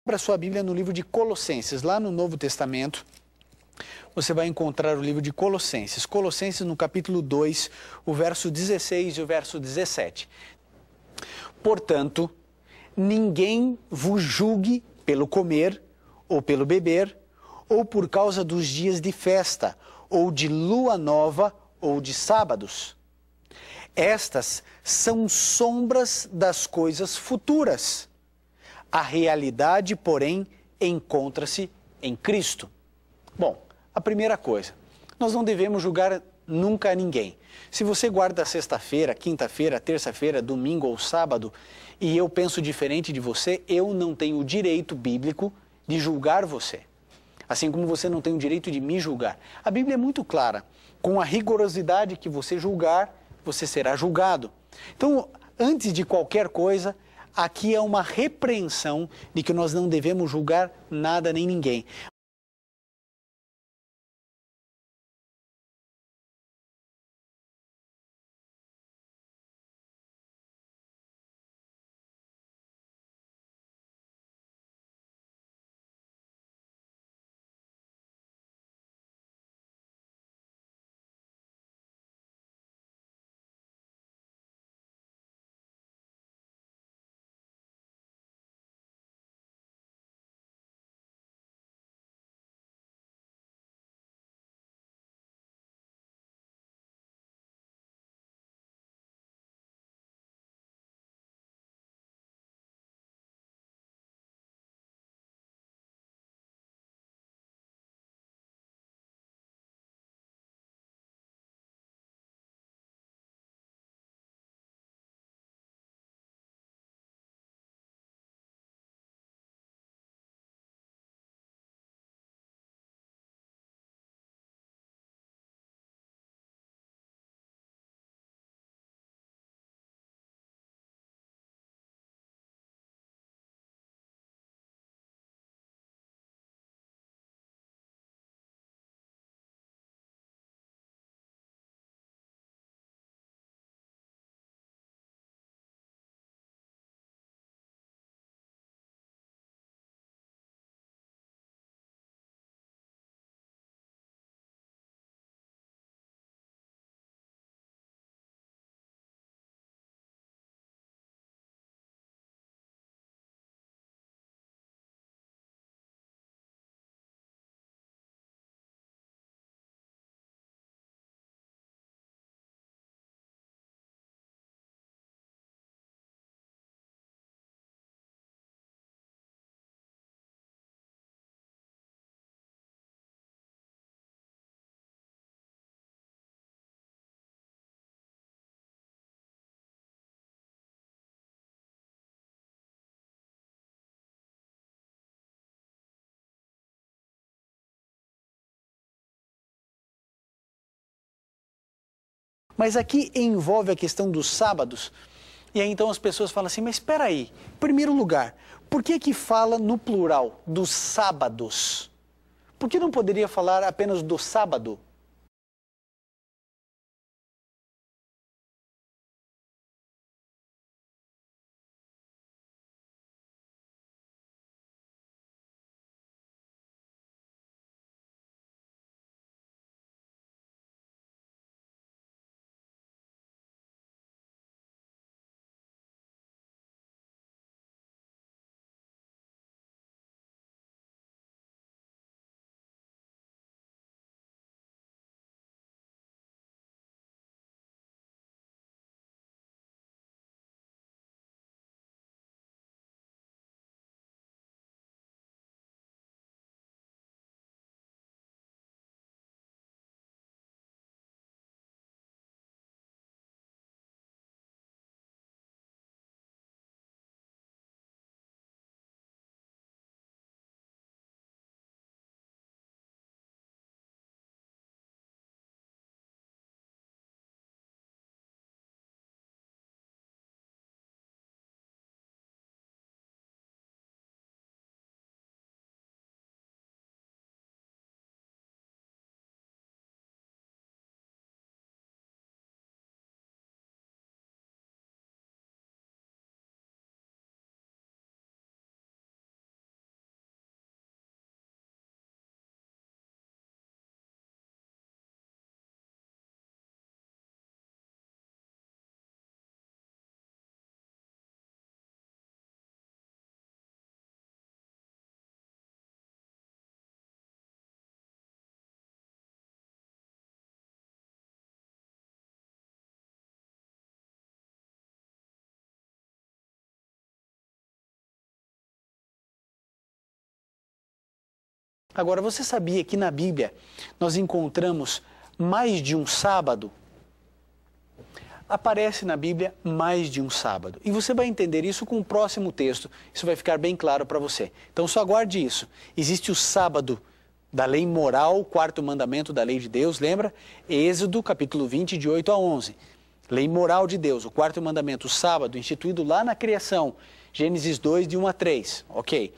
Abra sua Bíblia no livro de Colossenses, lá no Novo Testamento, você vai encontrar o livro de Colossenses. Colossenses no capítulo 2, o verso 16 e o verso 17. Portanto, ninguém vos julgue pelo comer ou pelo beber, ou por causa dos dias de festa, ou de lua nova, ou de sábados. Estas são sombras das coisas futuras. A realidade, porém, encontra-se em Cristo. Bom, a primeira coisa, nós não devemos julgar nunca ninguém. Se você guarda sexta-feira, quinta-feira, terça-feira, domingo ou sábado, e eu penso diferente de você, eu não tenho o direito bíblico de julgar você. Assim como você não tem o direito de me julgar. A Bíblia é muito clara. Com a rigorosidade que você julgar, você será julgado. Então, antes de qualquer coisa, aqui é uma repreensão de que nós não devemos julgar nada nem ninguém. Mas aqui envolve a questão dos sábados. E aí então as pessoas falam assim, mas espera aí, em primeiro lugar, por que fala no plural dos sábados? Por que não poderia falar apenas do sábado? Agora, você sabia que na Bíblia nós encontramos mais de um sábado? Aparece na Bíblia mais de um sábado. E você vai entender isso com o próximo texto. Isso vai ficar bem claro para você. Então só guarde isso. Existe o sábado da lei moral, o quarto mandamento da lei de Deus, lembra? Êxodo, capítulo 20, de 8 a 11. Lei moral de Deus, o quarto mandamento, o sábado, instituído lá na criação. Gênesis 2, de 1 a 3. Ok.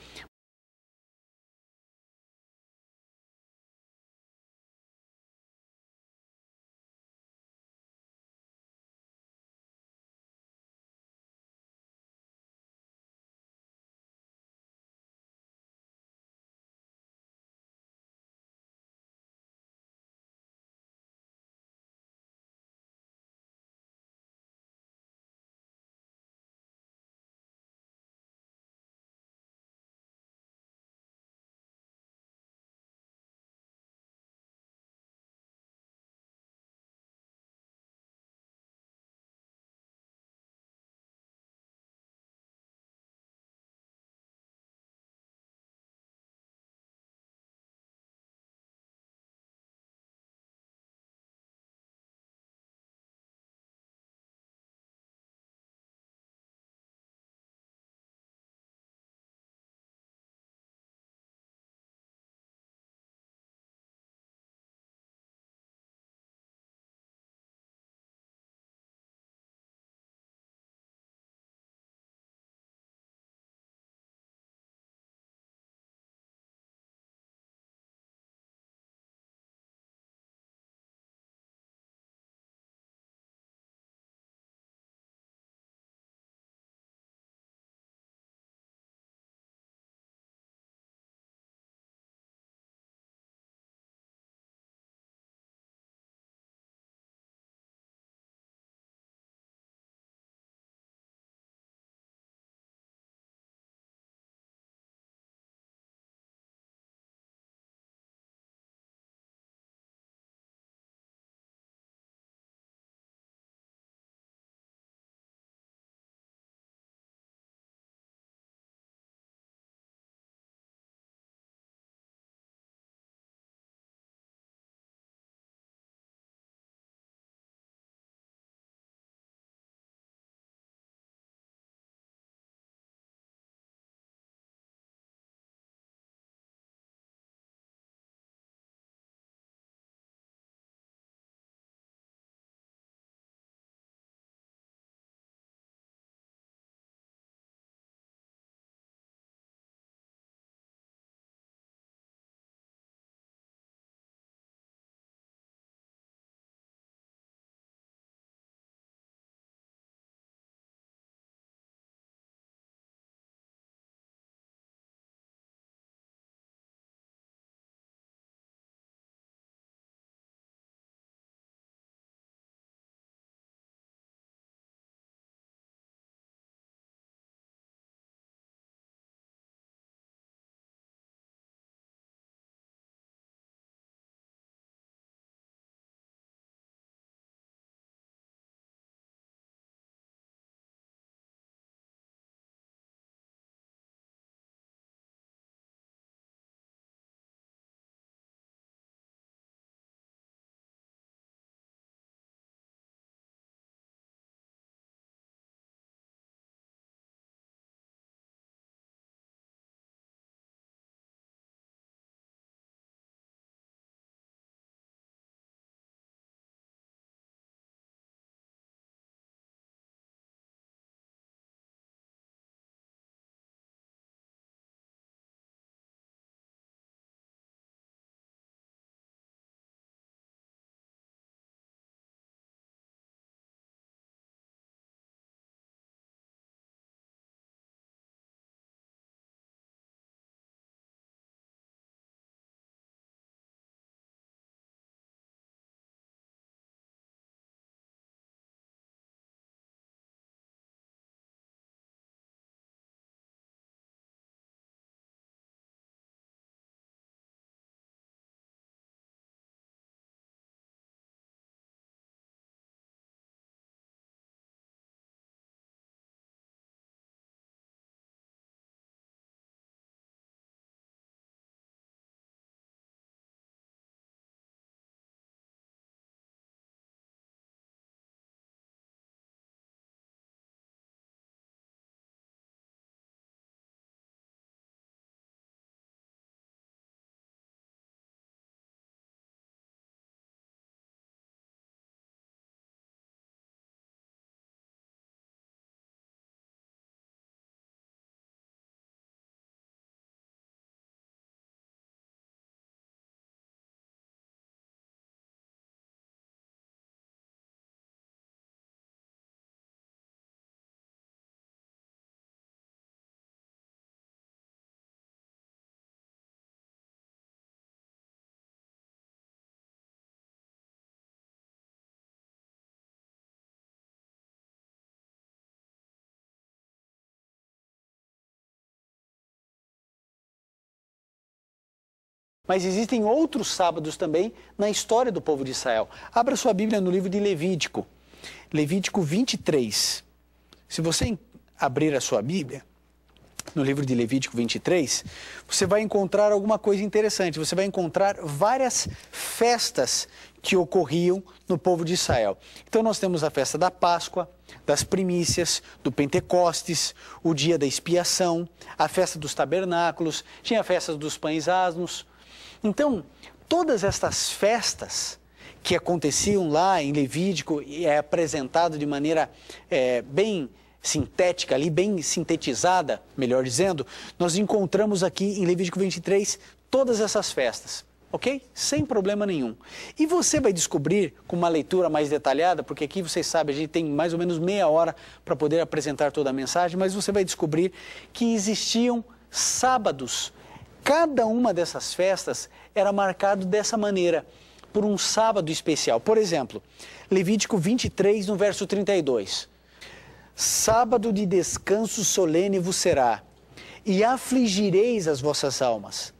mas existem outros sábados também na história do povo de Israel. Abra sua Bíblia no livro de Levítico, Levítico 23. Se você abrir a sua Bíblia, no livro de Levítico 23, você vai encontrar alguma coisa interessante. Você vai encontrar várias festas que ocorriam no povo de Israel. Então nós temos a festa da Páscoa, das primícias, do Pentecostes, o dia da expiação, a festa dos tabernáculos, tinha a festa dos pães asmos. Então, todas estas festas que aconteciam lá em Levítico e é apresentado de maneira bem sintética ali, bem sintetizada, melhor dizendo, nós encontramos aqui em Levítico 23 todas essas festas, ok? Sem problema nenhum. E você vai descobrir, com uma leitura mais detalhada, porque aqui vocês sabem, a gente tem mais ou menos meia hora para poder apresentar toda a mensagem, mas você vai descobrir que existiam sábados. Cada uma dessas festas era marcado dessa maneira, por um sábado especial. Por exemplo, Levítico 23, no verso 32. Sábado de descanso solene vos será, e afligireis as vossas almas.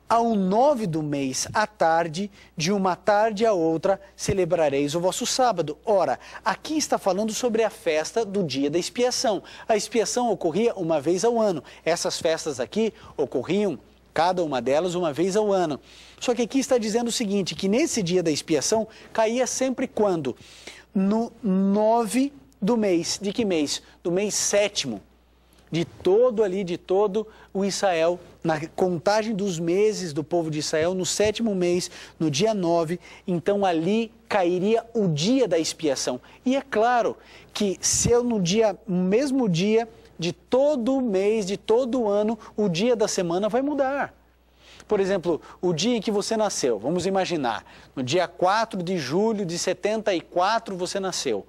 Ao 9 do mês, à tarde, de uma tarde a outra, celebrareis o vosso sábado. Ora, aqui está falando sobre a festa do dia da expiação. A expiação ocorria uma vez ao ano. Essas festas aqui ocorriam, cada uma delas, uma vez ao ano. Só que aqui está dizendo o seguinte, que nesse dia da expiação, caía sempre quando? No 9 do mês. De que mês? Do mês 7º. De todo o Israel, na contagem dos meses do povo de Israel, no 7º mês, no dia 9, então ali cairia o dia da expiação. E é claro que se eu no mesmo dia de todo mês, de todo ano, o dia da semana vai mudar. Por exemplo, o dia em que você nasceu, vamos imaginar, no dia 4 de julho de 74 você nasceu.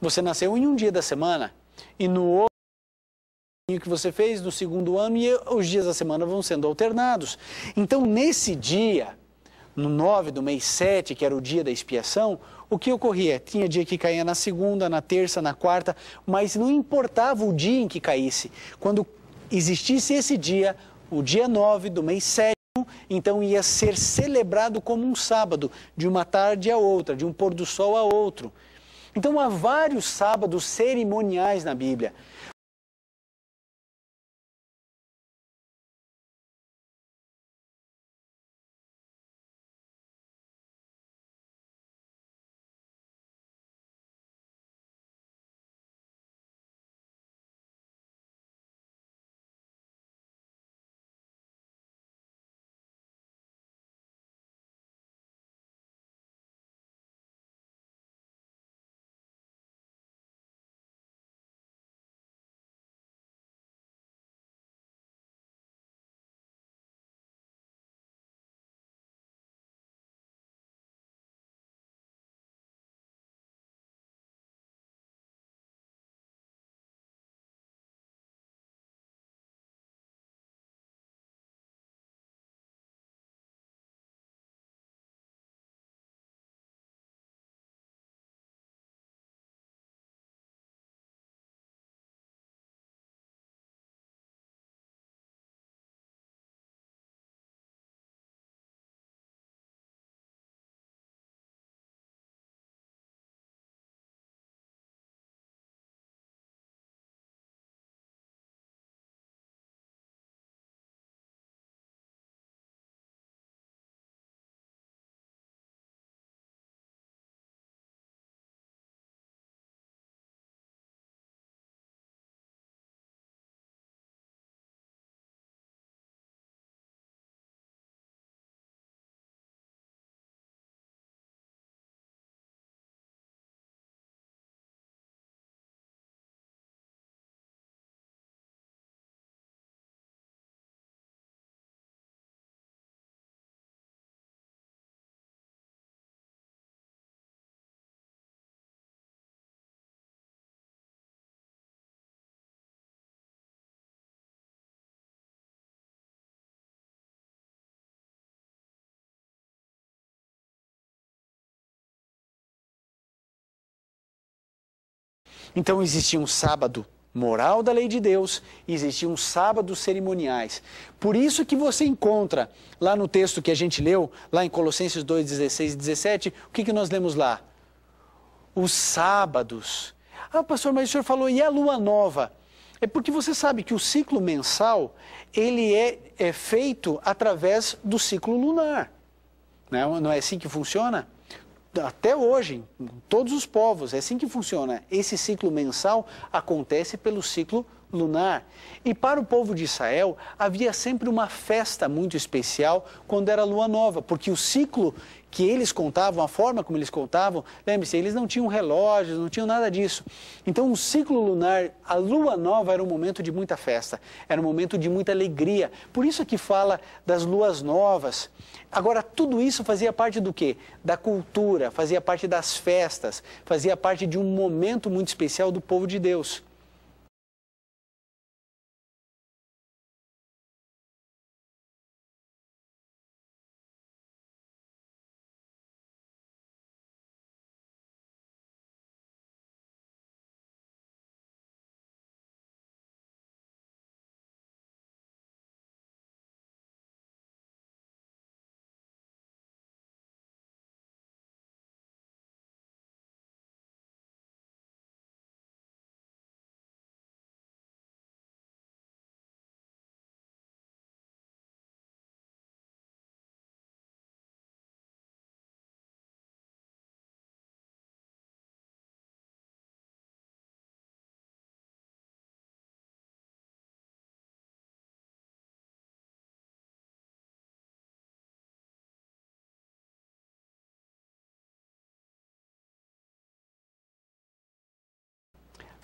Você nasceu em um dia da semana e no outro que você fez no segundo ano e os dias da semana vão sendo alternados. Então, nesse dia, no 9 do mês 7, que era o dia da expiação, o que ocorria? Tinha dia que caía na segunda, na terça, na quarta, mas não importava o dia em que caísse. Quando existisse esse dia, o dia 9 do mês 7, então ia ser celebrado como um sábado, de uma tarde a outra, de um pôr do sol a outro. Então há vários sábados cerimoniais na Bíblia. Então existia um sábado moral da lei de Deus, existiam sábados cerimoniais. Por isso que você encontra lá no texto que a gente leu, lá em Colossenses 2, 16 e 17, o que nós lemos lá? Os sábados. Ah, pastor, mas o senhor falou, e a lua nova? É porque você sabe que o ciclo mensal, ele é feito através do ciclo lunar. Não é assim que funciona? Até hoje, em todos os povos, é assim que funciona. Esse ciclo mensal acontece pelo ciclo lunar. E para o povo de Israel, havia sempre uma festa muito especial quando era lua nova, porque o ciclo que eles contavam, a forma como eles contavam, lembre-se, eles não tinham relógios, não tinham nada disso. Então o ciclo lunar, a lua nova era um momento de muita festa, era um momento de muita alegria. Por isso que fala das luas novas. Agora, tudo isso fazia parte do quê? Da cultura, fazia parte das festas, fazia parte de um momento muito especial do povo de Deus.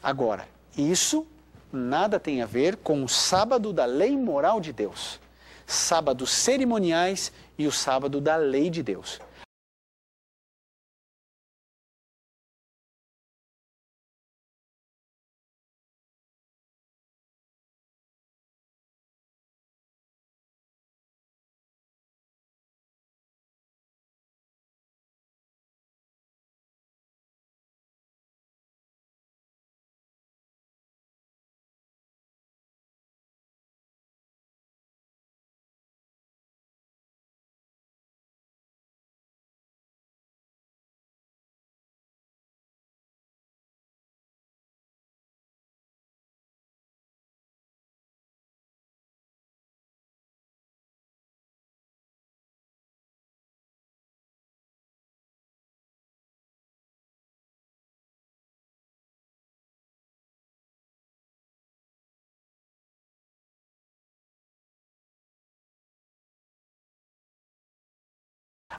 Agora, isso nada tem a ver com o sábado da lei moral de Deus. Sábados cerimoniais e o sábado da lei de Deus.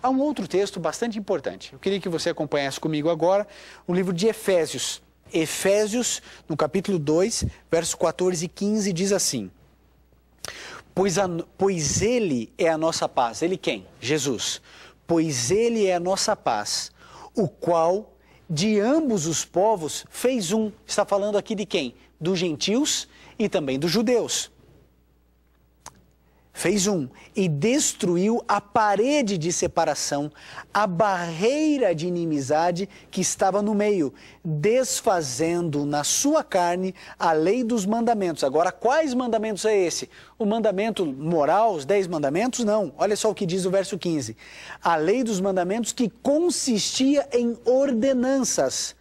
Há um outro texto bastante importante. Eu queria que você acompanhasse comigo agora o livro de Efésios. Efésios, no capítulo 2, versos 14 e 15, diz assim: Pois Ele é a nossa paz. Ele quem? Jesus. Pois Ele é a nossa paz, o qual de ambos os povos fez um. Está falando aqui de quem? Dos gentios e também dos judeus. Fez um e destruiu a parede de separação, a barreira de inimizade que estava no meio, desfazendo na sua carne a lei dos mandamentos. Agora, quais mandamentos é esse? O mandamento moral, os 10 mandamentos? Não. Olha só o que diz o verso 15. A lei dos mandamentos que consistia em ordenanças.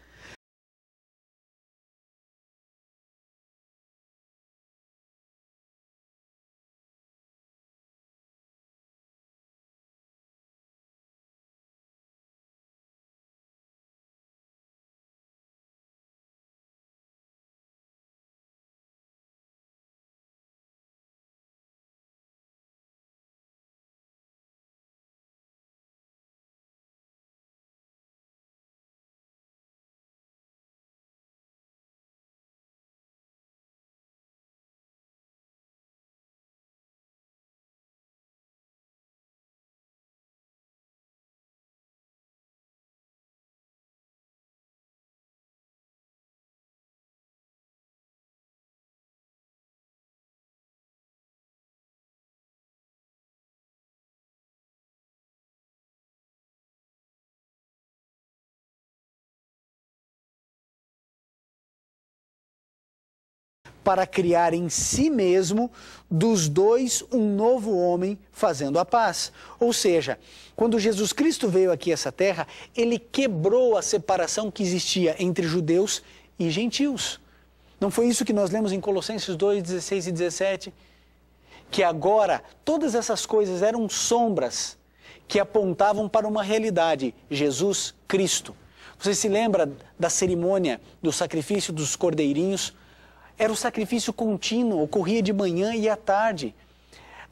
para criar em si mesmo dos dois um novo homem, fazendo a paz. Ou seja, quando Jesus Cristo veio aqui a essa terra, ele quebrou a separação que existia entre judeus e gentios. Não foi isso que nós lemos em Colossenses 2, 16 e 17? Que agora todas essas coisas eram sombras que apontavam para uma realidade, Jesus Cristo. Você se lembra da cerimônia do sacrifício dos cordeirinhos? Era o sacrifício contínuo, ocorria de manhã e à tarde.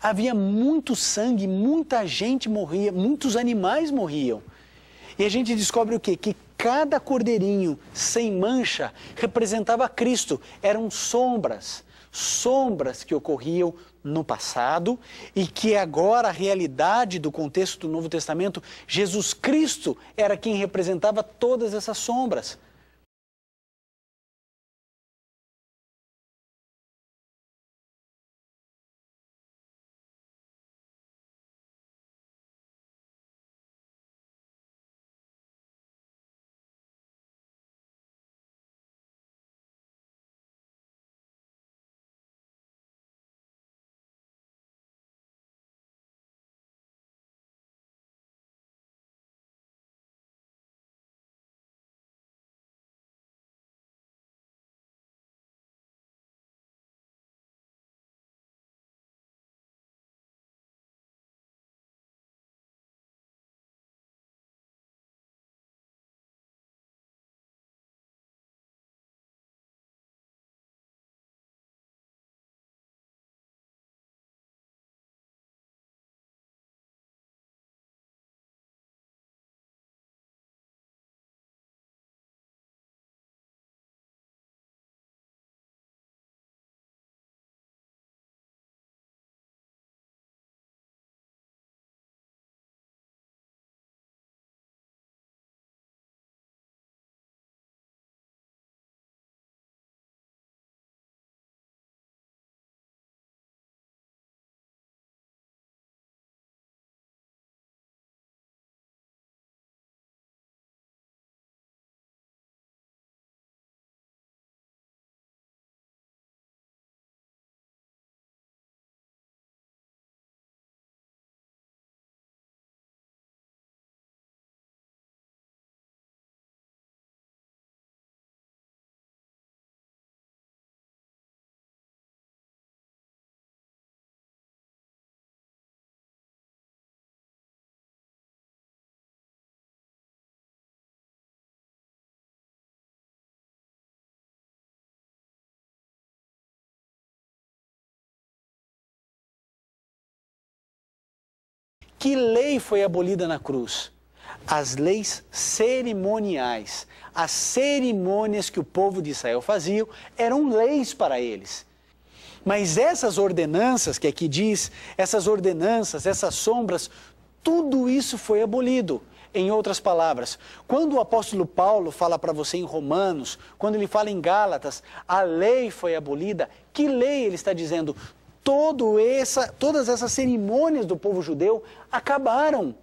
Havia muito sangue, muita gente morria, muitos animais morriam. E a gente descobre o quê? Que cada cordeirinho sem mancha representava Cristo. Eram sombras que ocorriam no passado e que agora a realidade do contexto do Novo Testamento, Jesus Cristo era quem representava todas essas sombras. Que lei foi abolida na cruz? As leis cerimoniais. As cerimônias que o povo de Israel fazia eram leis para eles. Mas essas ordenanças que aqui diz, essas ordenanças, essas sombras, tudo isso foi abolido. Em outras palavras, quando o apóstolo Paulo fala para você em Romanos, quando ele fala em Gálatas, a lei foi abolida, que lei ele está dizendo? Todas essas cerimônias do povo judeu acabaram.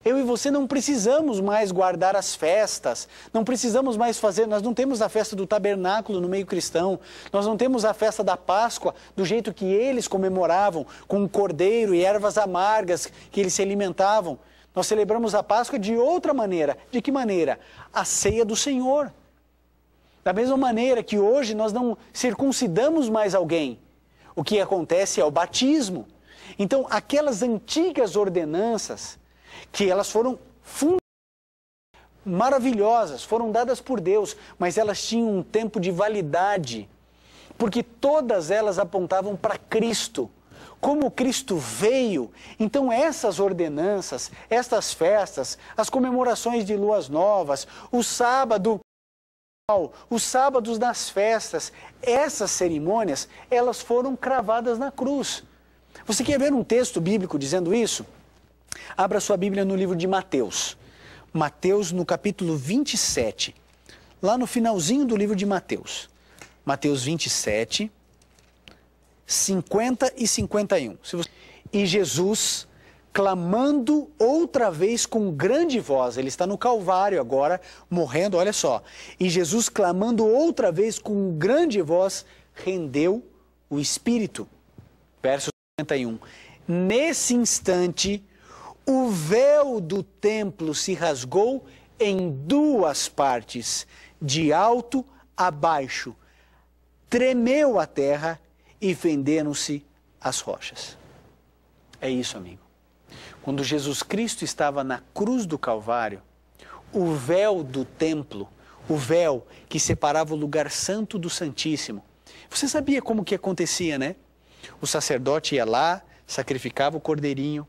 Eu e você não precisamos mais guardar as festas, não precisamos mais fazer, nós não temos a festa do tabernáculo no meio cristão, nós não temos a festa da Páscoa do jeito que eles comemoravam, com cordeiro e ervas amargas que eles se alimentavam. Nós celebramos a Páscoa de outra maneira. De que maneira? A ceia do Senhor. Da mesma maneira que hoje nós não circuncidamos mais alguém, o que acontece é o batismo. Então, aquelas antigas ordenanças, que elas foram maravilhosas, foram dadas por Deus, mas elas tinham um tempo de validade, porque todas elas apontavam para Cristo. Como Cristo veio, então essas ordenanças, estas festas, as comemorações de luas novas, o sábado, os sábados das festas, essas cerimônias, elas foram cravadas na cruz. Você quer ver um texto bíblico dizendo isso? Abra sua Bíblia no livro de Mateus. Mateus no capítulo 27. Lá no finalzinho do livro de Mateus. Mateus 27, 50 e 51. E Jesus, clamando outra vez com grande voz, ele está no Calvário agora, morrendo, olha só. E Jesus, clamando outra vez com grande voz, rendeu o Espírito. Verso 51. Nesse instante, o véu do templo se rasgou em duas partes, de alto a baixo. Tremeu a terra e fenderam-se as rochas. É isso, amigo. Quando Jesus Cristo estava na cruz do Calvário, o véu do templo, o véu que separava o lugar santo do Santíssimo. Você sabia como que acontecia, né? O sacerdote ia lá, sacrificava o cordeirinho,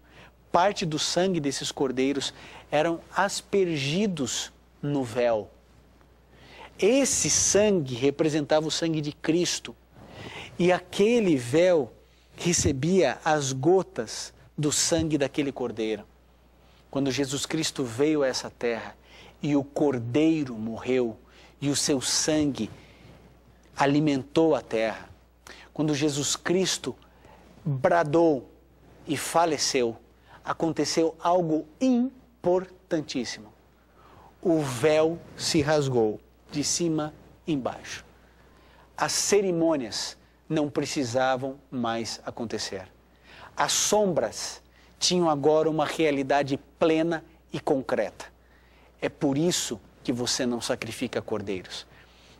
parte do sangue desses cordeiros eram aspergidos no véu. Esse sangue representava o sangue de Cristo. E aquele véu recebia as gotas do sangue daquele cordeiro. Quando Jesus Cristo veio a essa terra e o cordeiro morreu e o seu sangue alimentou a terra. Quando Jesus Cristo bradou e faleceu, aconteceu algo importantíssimo. O véu se rasgou de cima embaixo. As cerimônias não precisavam mais acontecer. As sombras tinham agora uma realidade plena e concreta. É por isso que você não sacrifica cordeiros.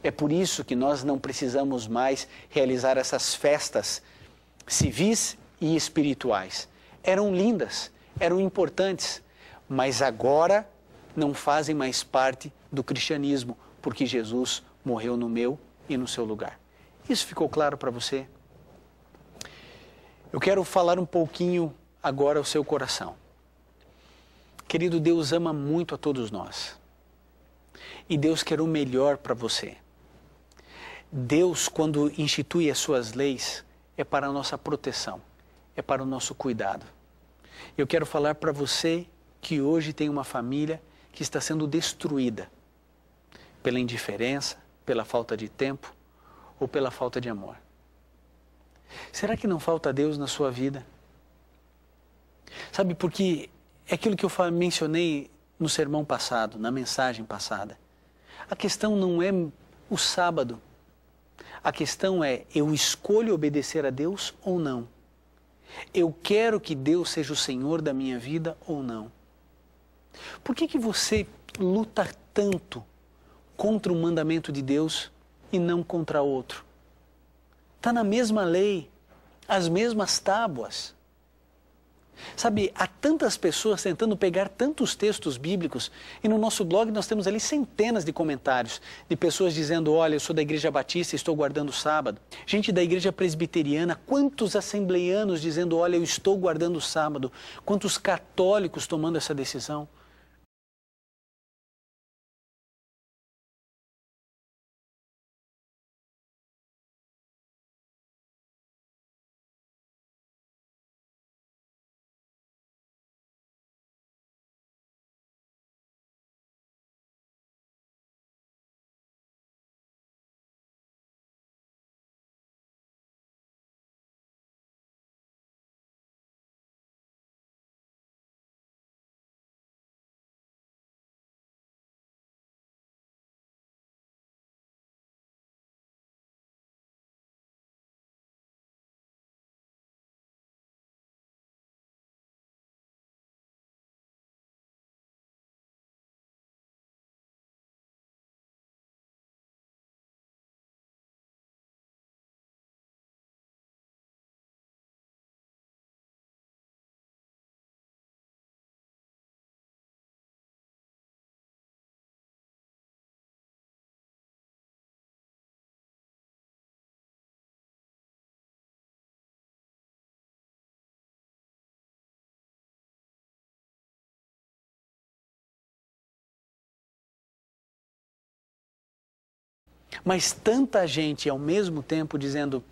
É por isso que nós não precisamos mais realizar essas festas civis e espirituais. Eram lindas, eram importantes, mas agora não fazem mais parte do cristianismo, porque Jesus morreu no meu e no seu lugar. Isso ficou claro para você? Eu quero falar um pouquinho agora ao seu coração. Querido, Deus ama muito a todos nós. E Deus quer o melhor para você. Deus, quando institui as suas leis, é para a nossa proteção, é para o nosso cuidado. Eu quero falar para você que hoje tem uma família que está sendo destruída pela indiferença, pela falta de tempo ou pela falta de amor. Será que não falta Deus na sua vida? Sabe, porque é aquilo que eu mencionei no sermão passado, na mensagem passada. A questão não é o sábado. A questão é, eu escolho obedecer a Deus ou não? Eu quero que Deus seja o Senhor da minha vida ou não? Por que você luta tanto contra o mandamento de Deus e não contra outro? Está na mesma lei, as mesmas tábuas. Sabe, há tantas pessoas tentando pegar tantos textos bíblicos e no nosso blog nós temos ali centenas de comentários de pessoas dizendo, olha, eu sou da Igreja Batista e estou guardando o sábado. Gente da Igreja Presbiteriana, quantos assembleianos dizendo, olha, eu estou guardando o sábado. Quantos católicos tomando essa decisão. Mas tanta gente ao mesmo tempo dizendo,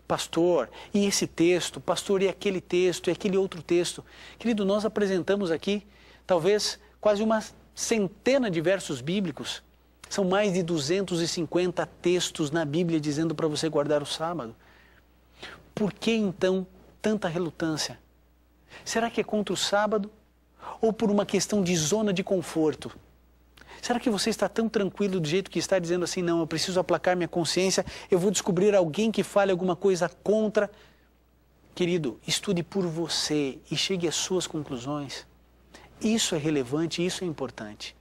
pastor, e esse texto, pastor, e aquele texto, e aquele outro texto. Querido, nós apresentamos aqui talvez quase uma centena de versos bíblicos. São mais de 250 textos na Bíblia dizendo para você guardar o sábado. Por que então tanta relutância? Será que é contra o sábado ou por uma questão de zona de conforto? Será que você está tão tranquilo do jeito que está dizendo assim, não, eu preciso aplacar minha consciência, eu vou descobrir alguém que fale alguma coisa contra? Querido, estude por você e chegue às suas conclusões. Isso é relevante, isso é importante.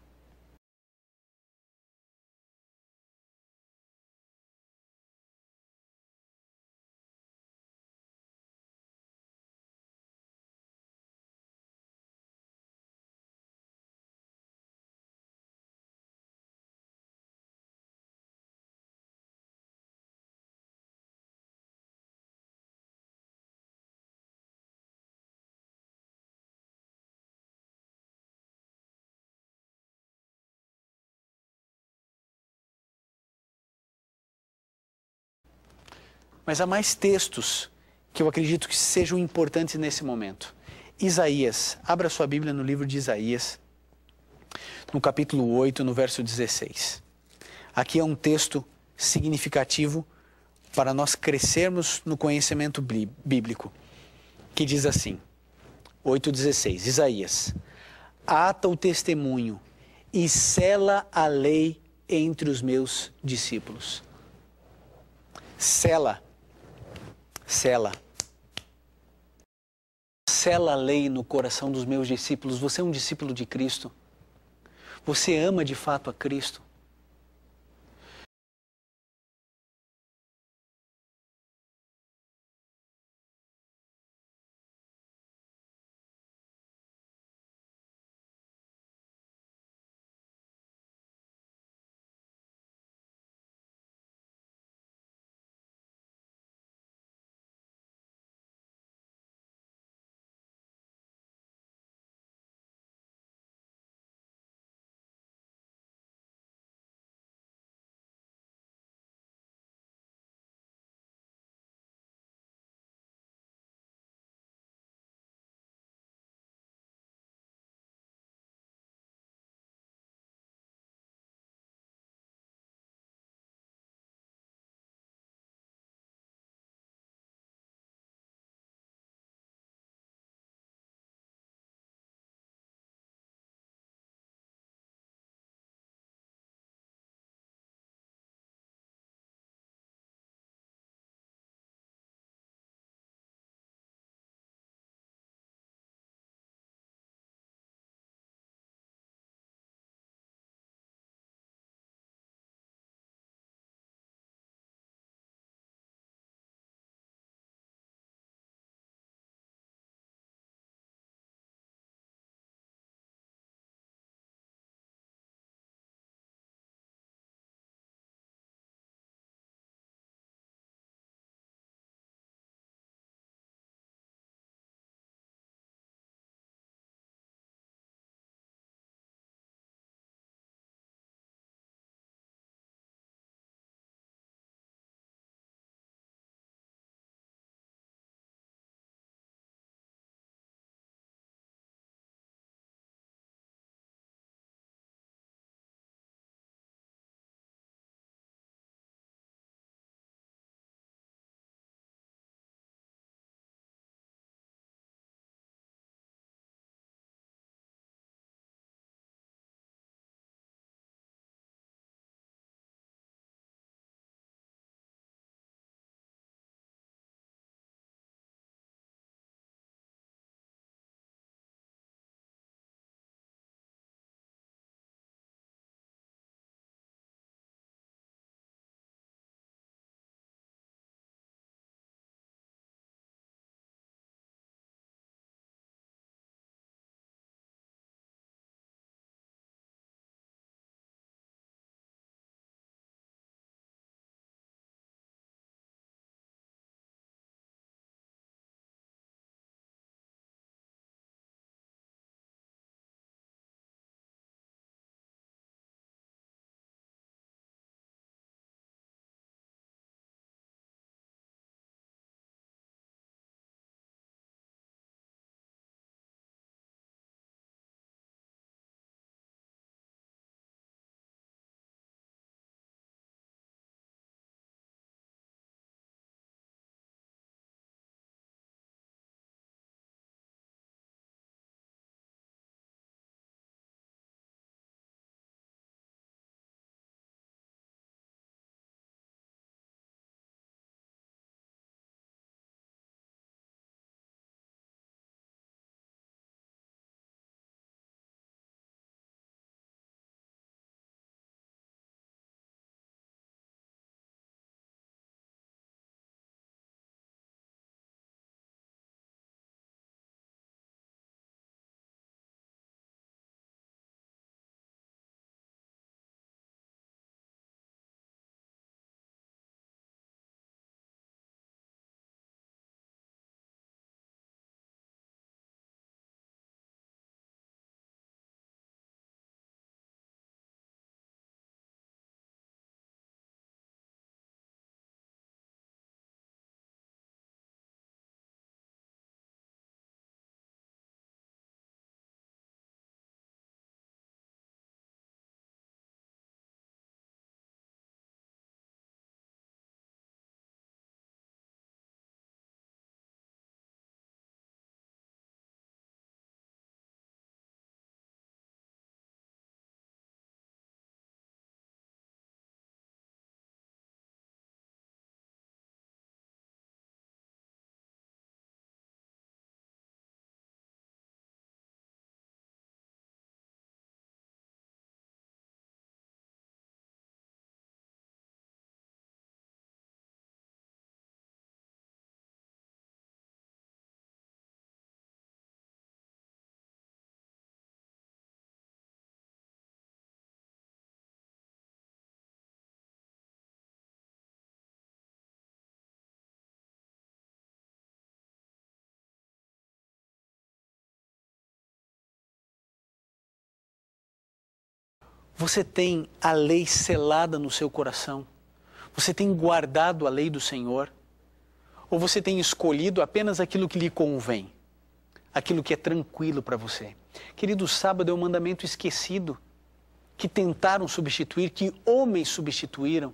Mas há mais textos que eu acredito que sejam importantes nesse momento. Isaías, abra sua Bíblia no livro de Isaías, no capítulo 8, no verso 16. Aqui é um texto significativo para nós crescermos no conhecimento bíblico, que diz assim, 8,16, Isaías, ata o testemunho e sela a lei entre os meus discípulos. Sela a lei no coração dos meus discípulos. Você é um discípulo de Cristo. Você ama de fato a Cristo. Você tem a lei selada no seu coração? Você tem guardado a lei do Senhor? Ou você tem escolhido apenas aquilo que lhe convém? Aquilo que é tranquilo para você? Querido, o sábado é um mandamento esquecido, que tentaram substituir, que homens substituíram.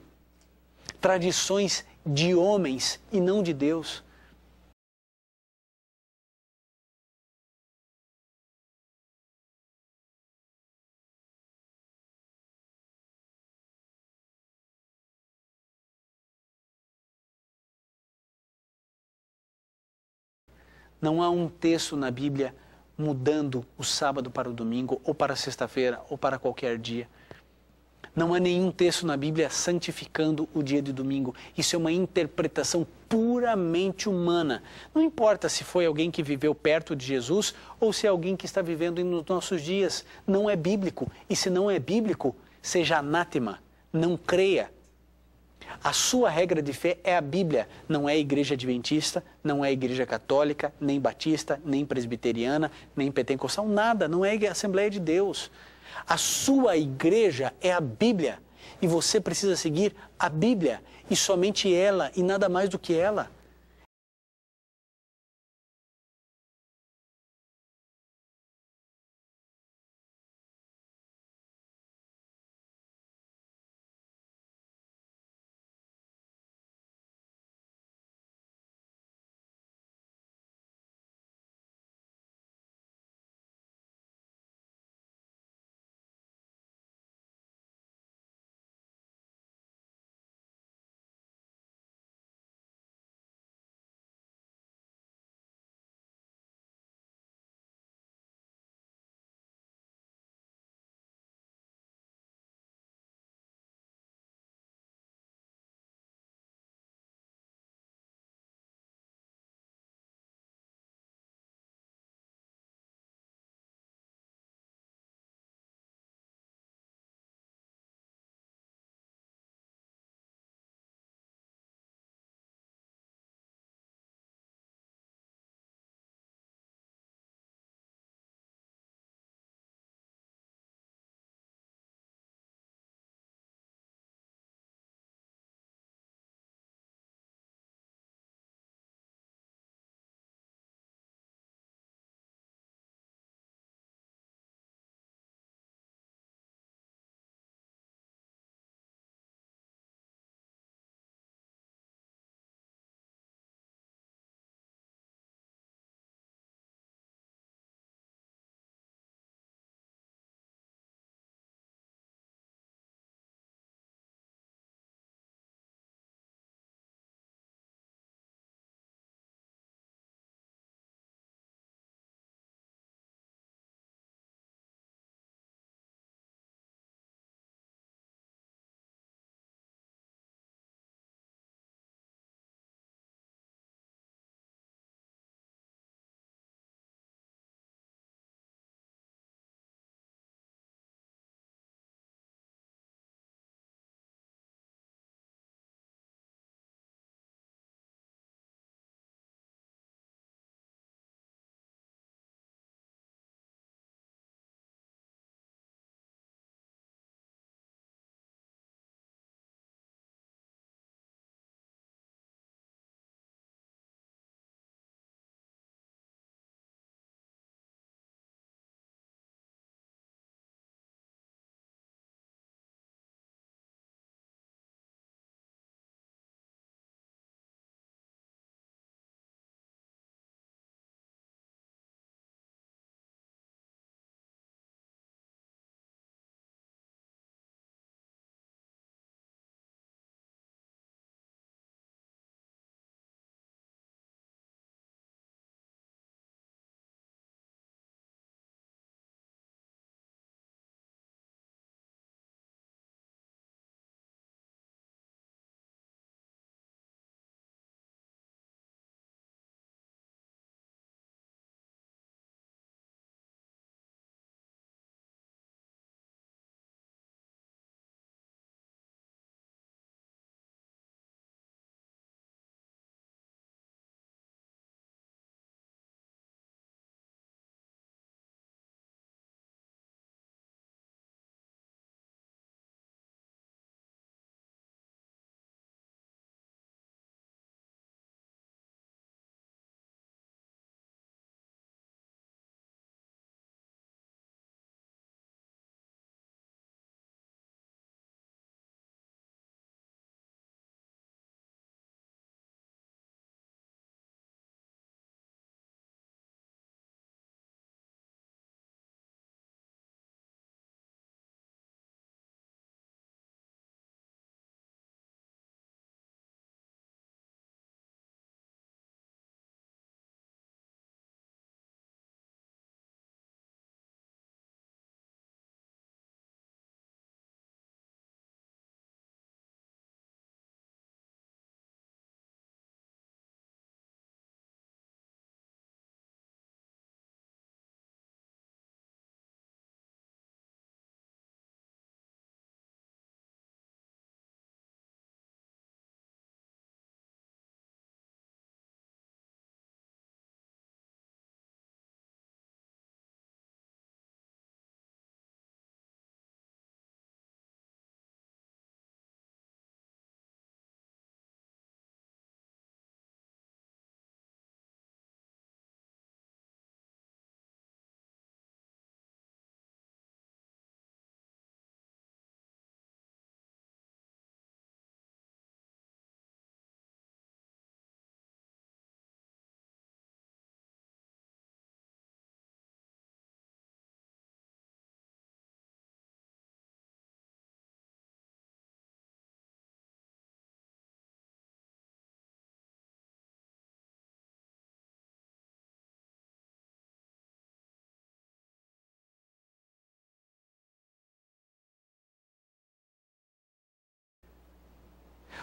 Tradições de homens e não de Deus. Não há um texto na Bíblia mudando o sábado para o domingo, ou para a sexta-feira, ou para qualquer dia. Não há nenhum texto na Bíblia santificando o dia de domingo. Isso é uma interpretação puramente humana. Não importa se foi alguém que viveu perto de Jesus ou se é alguém que está vivendo nos nossos dias. Não é bíblico. E se não é bíblico, seja anátema. Não creia. A sua regra de fé é a Bíblia, não é a igreja adventista, não é a igreja católica, nem batista, nem presbiteriana, nem pentecostal, nada, não é a Assembleia de Deus. A sua igreja é a Bíblia e você precisa seguir a Bíblia e somente ela e nada mais do que ela.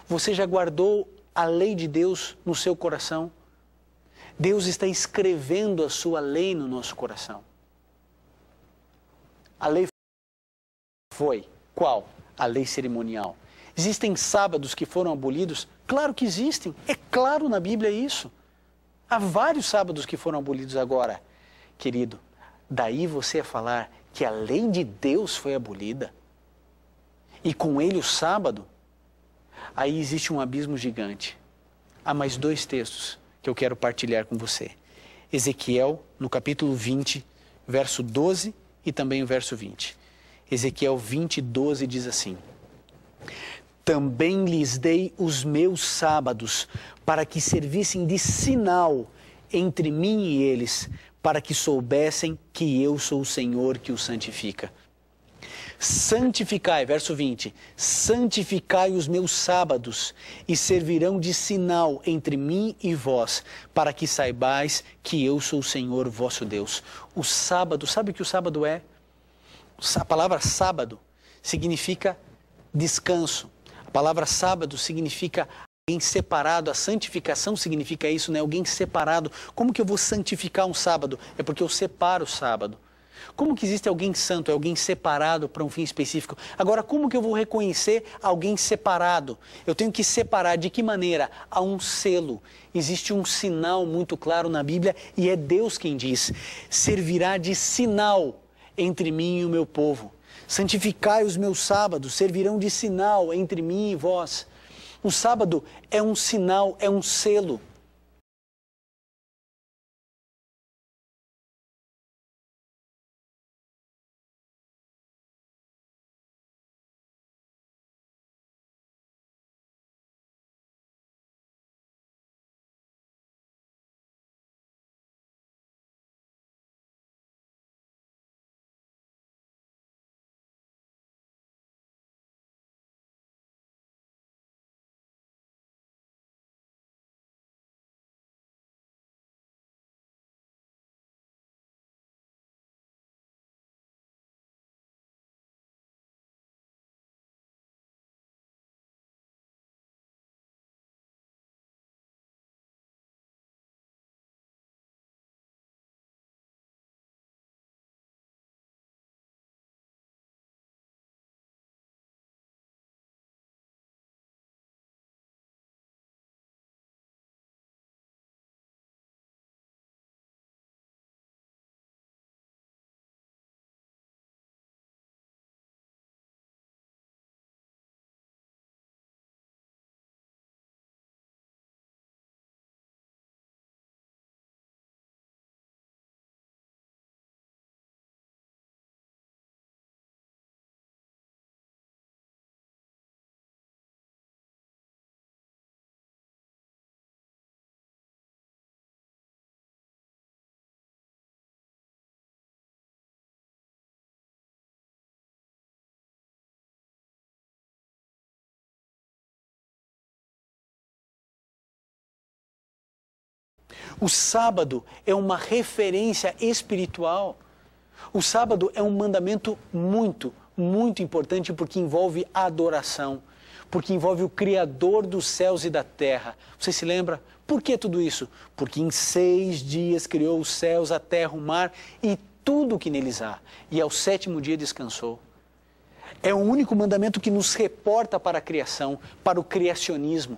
Você já guardou a lei de Deus no seu coração? Deus está escrevendo a sua lei no nosso coração. A lei foi qual? A lei cerimonial. Existem sábados que foram abolidos? Claro que existem. É claro na Bíblia isso. Há vários sábados que foram abolidos agora. Querido, daí você a falar que a lei de Deus foi abolida e com ele o sábado, aí existe um abismo gigante. Há mais 2 textos que eu quero partilhar com você. Ezequiel, no capítulo 20, verso 12 e também o verso 20. Ezequiel 20, 12 diz assim: Também lhes dei os meus sábados para que servissem de sinal entre mim e eles, para que soubessem que eu sou o Senhor que os santifica. Santificai, verso 20, santificai os meus sábados e servirão de sinal entre mim e vós, para que saibais que eu sou o Senhor vosso Deus. O sábado, sabe o que o sábado é? A palavra sábado significa descanso. A palavra sábado significa alguém separado. A santificação significa isso, né? Alguém separado. Como que eu vou santificar um sábado? É porque eu separo o sábado. Como que existe alguém santo? É alguém separado para um fim específico. Agora, como que eu vou reconhecer alguém separado? Eu tenho que separar de que maneira? Há um selo. Existe um sinal muito claro na Bíblia e é Deus quem diz: servirá de sinal entre mim e o meu povo. Santificai os meus sábados, servirão de sinal entre mim e vós. O sábado é um sinal, é um selo. O sábado é uma referência espiritual. O sábado é um mandamento muito importante porque envolve a adoração, porque envolve o Criador dos céus e da terra. Você se lembra? Por que tudo isso? Porque em 6 dias criou os céus, a terra, o mar e tudo o que neles há. E ao 7º dia descansou. É o único mandamento que nos reporta para a criação, para o criacionismo.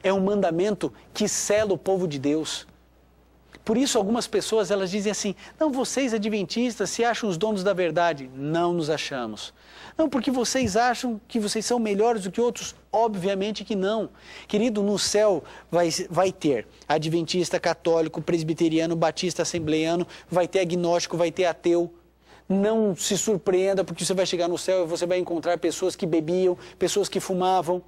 É um mandamento que sela o povo de Deus. Por isso algumas pessoas elas dizem assim, não, vocês adventistas se acham os donos da verdade. Não nos achamos. Não, porque vocês acham que vocês são melhores do que outros? Obviamente que não. Querido, no céu vai ter adventista, católico, presbiteriano, batista, assembleiano, vai ter agnóstico, vai ter ateu. Não se surpreenda porque você vai chegar no céu e você vai encontrar pessoas que bebiam, pessoas que fumavam.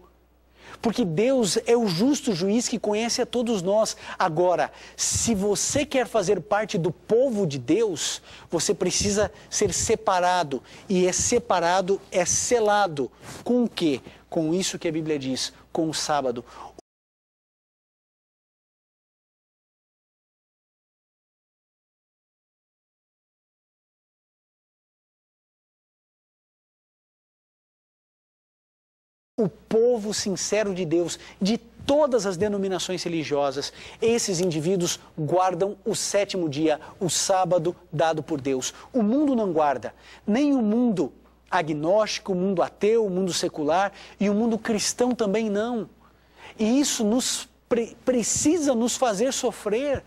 Porque Deus é o justo juiz que conhece a todos nós. Agora, se você quer fazer parte do povo de Deus, você precisa ser separado. E separado, é selado. Com o quê? Com isso que a Bíblia diz, com o sábado. O povo sincero de Deus, de todas as denominações religiosas, esses indivíduos guardam o sétimo dia, o sábado dado por Deus. O mundo não guarda, nem o mundo agnóstico, o mundo ateu, o mundo secular e o mundo cristão também não. E isso precisa nos fazer sofrer.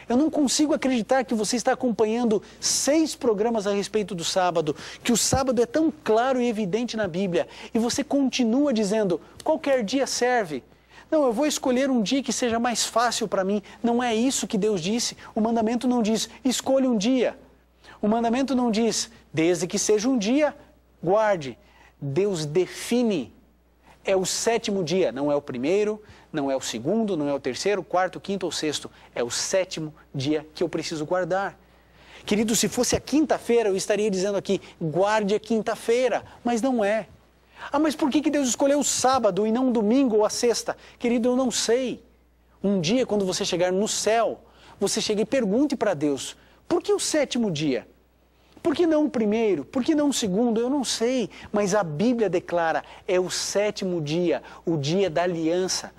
Eu não consigo acreditar que você está acompanhando 6 programas a respeito do sábado, que o sábado é tão claro e evidente na Bíblia, e você continua dizendo, qualquer dia serve. Não, eu vou escolher um dia que seja mais fácil para mim. Não é isso que Deus disse. O mandamento não diz, escolha um dia. O mandamento não diz, desde que seja um dia, guarde. Deus define. É o sétimo dia, não é o primeiro, não é o segundo, não é o terceiro, quarto, quinto ou sexto. É o sétimo dia que eu preciso guardar. Querido, se fosse a quinta-feira, eu estaria dizendo aqui, guarde a quinta-feira, mas não é. Ah, mas por que Deus escolheu o sábado e não o domingo ou a sexta? Querido, eu não sei. Um dia, quando você chegar no céu, você chega e pergunte para Deus, por que o sétimo dia? Por que não o primeiro? Por que não o segundo? Eu não sei, mas a Bíblia declara, é o sétimo dia, o dia da aliança.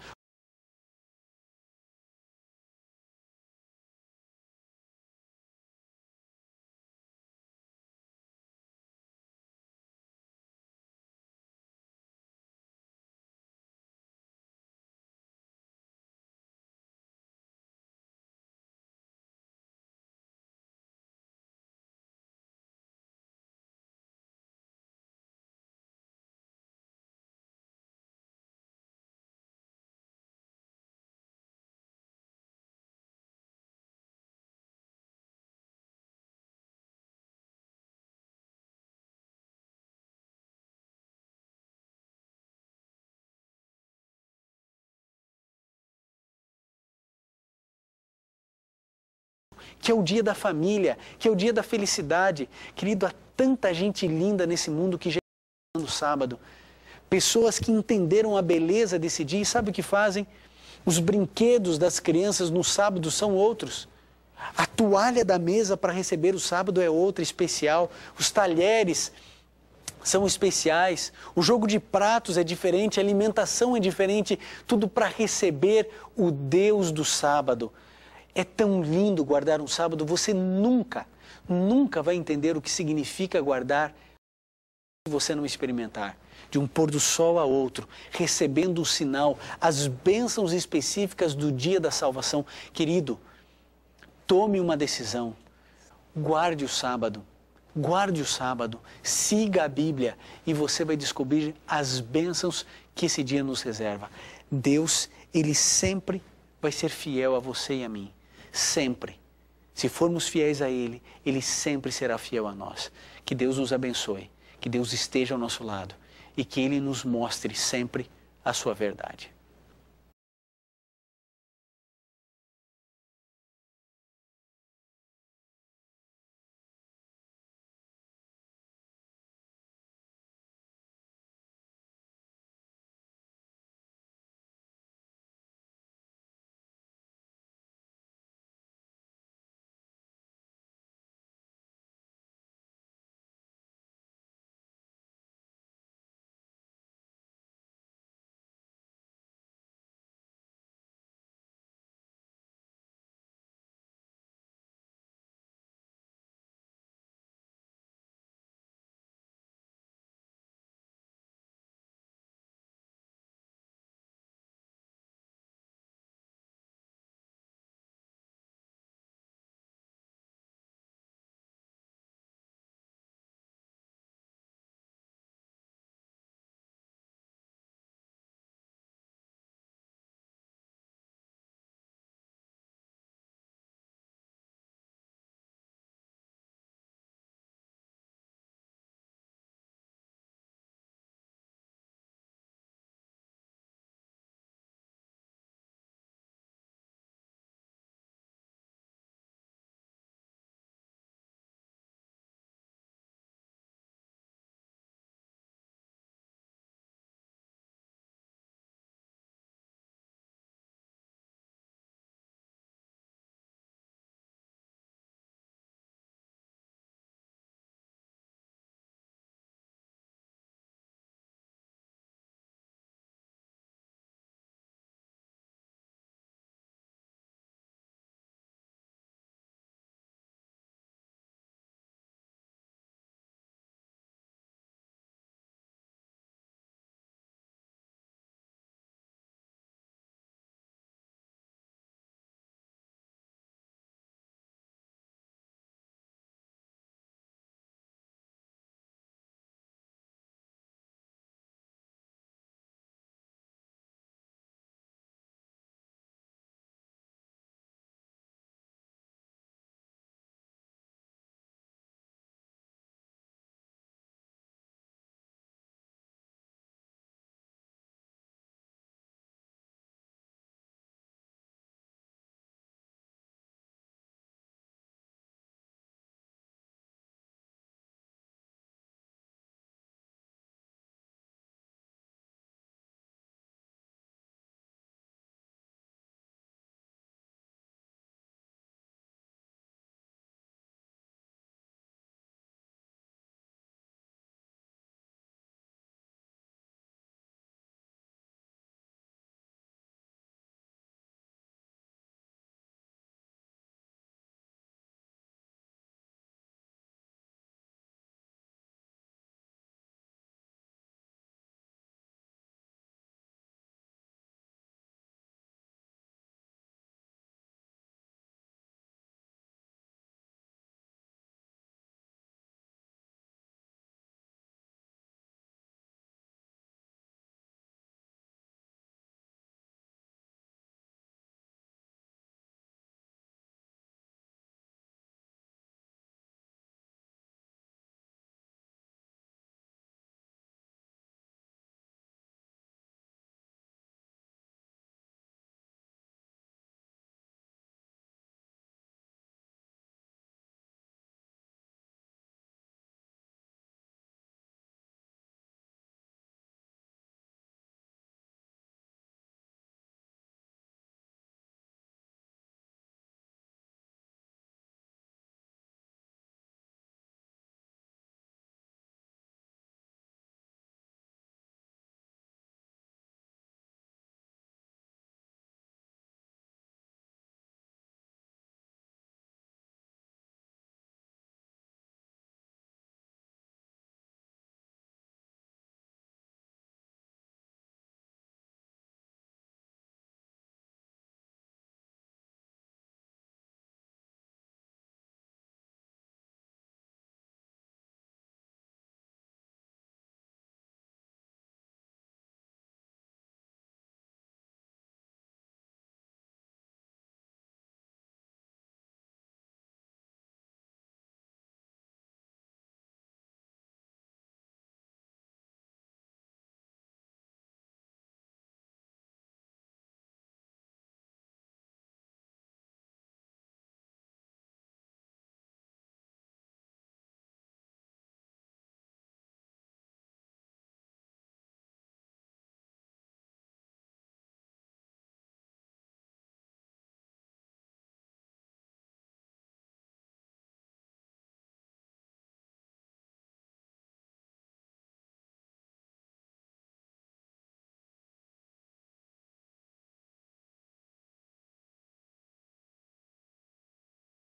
Que é o dia da família, que é o dia da felicidade. Querido, há tanta gente linda nesse mundo que já está no sábado. Pessoas que entenderam a beleza desse dia e sabe o que fazem? Os brinquedos das crianças no sábado são outros. A toalha da mesa para receber o sábado é outra, especial. Os talheres são especiais. O jogo de pratos é diferente, a alimentação é diferente. Tudo para receber o Deus do sábado. É tão lindo guardar um sábado, você nunca vai entender o que significa guardar se você não experimentar. De um pôr do sol a outro, recebendo o sinal, as bênçãos específicas do dia da salvação. Querido, tome uma decisão, guarde o sábado, siga a Bíblia e você vai descobrir as bênçãos que esse dia nos reserva. Deus, Ele sempre vai ser fiel a você e a mim. Sempre. Se formos fiéis a Ele, Ele sempre será fiel a nós. Que Deus nos abençoe, que Deus esteja ao nosso lado e que Ele nos mostre sempre a sua verdade.